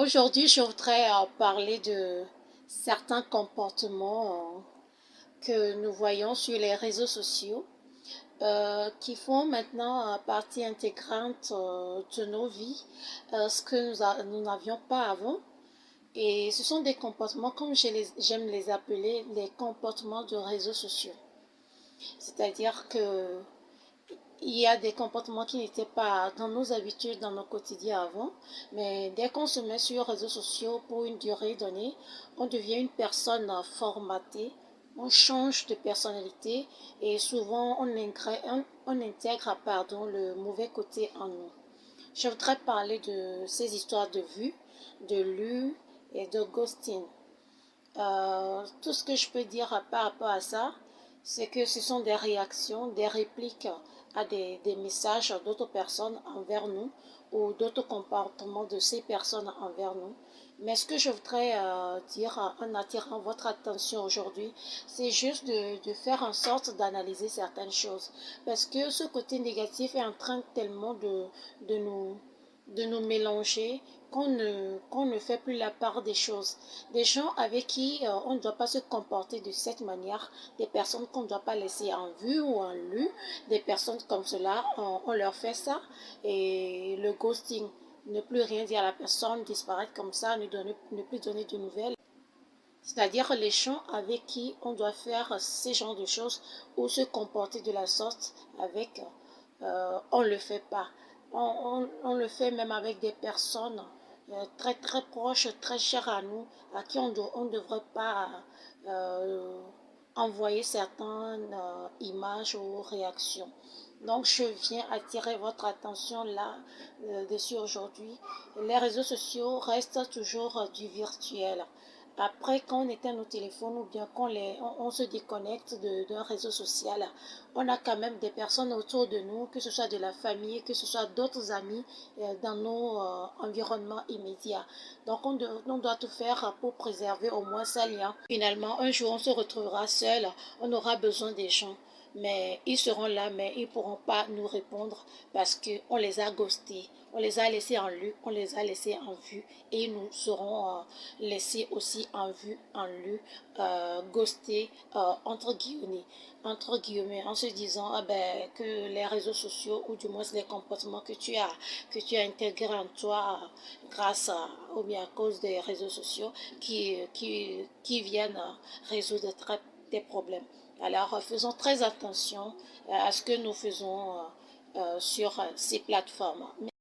Aujourd'hui, je voudrais parler de certains comportements que nous voyons sur les réseaux sociaux qui font maintenant partie intégrante de nos vies, ce que nous n'avions pas avant. Et ce sont des comportements, comme j'aime les appeler, les comportements de réseaux sociaux. C'est-à-dire que il y a des comportements qui n'étaient pas dans nos habitudes, dans nos quotidiens avant, mais dès qu'on se met sur les réseaux sociaux pour une durée donnée, on devient une personne formatée, on change de personnalité et souvent on intègre le mauvais côté en nous. Je voudrais parler de ces histoires de vue, de lu et de ghosting. Tout ce que je peux dire par rapport à ça, c'est que ce sont des réactions, des répliques à des messages d'autres personnes envers nous ou d'autres comportements de ces personnes envers nous. Mais ce que je voudrais dire en attirant votre attention aujourd'hui, c'est juste de faire en sorte d'analyser certaines choses. Parce que ce côté négatif est en train tellement de nous, de nous mélanger qu'on ne fait plus la part des choses. Des gens avec qui on ne doit pas se comporter de cette manière, des personnes qu'on ne doit pas laisser en vue ou en lu, des personnes comme cela, on leur fait ça. Et le ghosting, ne plus rien dire à la personne, disparaître comme ça, ne plus donner de nouvelles. C'est-à-dire les gens avec qui on doit faire ces genres de choses ou se comporter de la sorte avec, on ne le fait pas. On le fait même avec des personnes très très proches, très chères à nous, à qui on ne devrait pas euh, envoyer certaines images ou réactions. Donc je viens attirer votre attention là dessus aujourd'hui. Les réseaux sociaux restent toujours du virtuel. Après, quand on éteint nos téléphones ou bien on se déconnecte d'un réseau social, on a quand même des personnes autour de nous, que ce soit de la famille, que ce soit d'autres amis dans nos environnements immédiats. Donc, on doit tout faire pour préserver au moins ces liens. Finalement, un jour, on se retrouvera seul, on aura besoin des gens. Mais ils seront là, mais ils ne pourront pas nous répondre parce qu'on les a ghostés, on les a laissés en lu, on les a laissés en vue et ils nous seront laissés aussi en vue, en lu, ghostés entre guillemets, en se disant ah ben, que les réseaux sociaux ou du moins les comportements que tu as intégrés en toi grâce ou bien à cause des réseaux sociaux qui viennent résoudre des problèmes. Alors, faisons très attention à ce que nous faisons sur ces plateformes.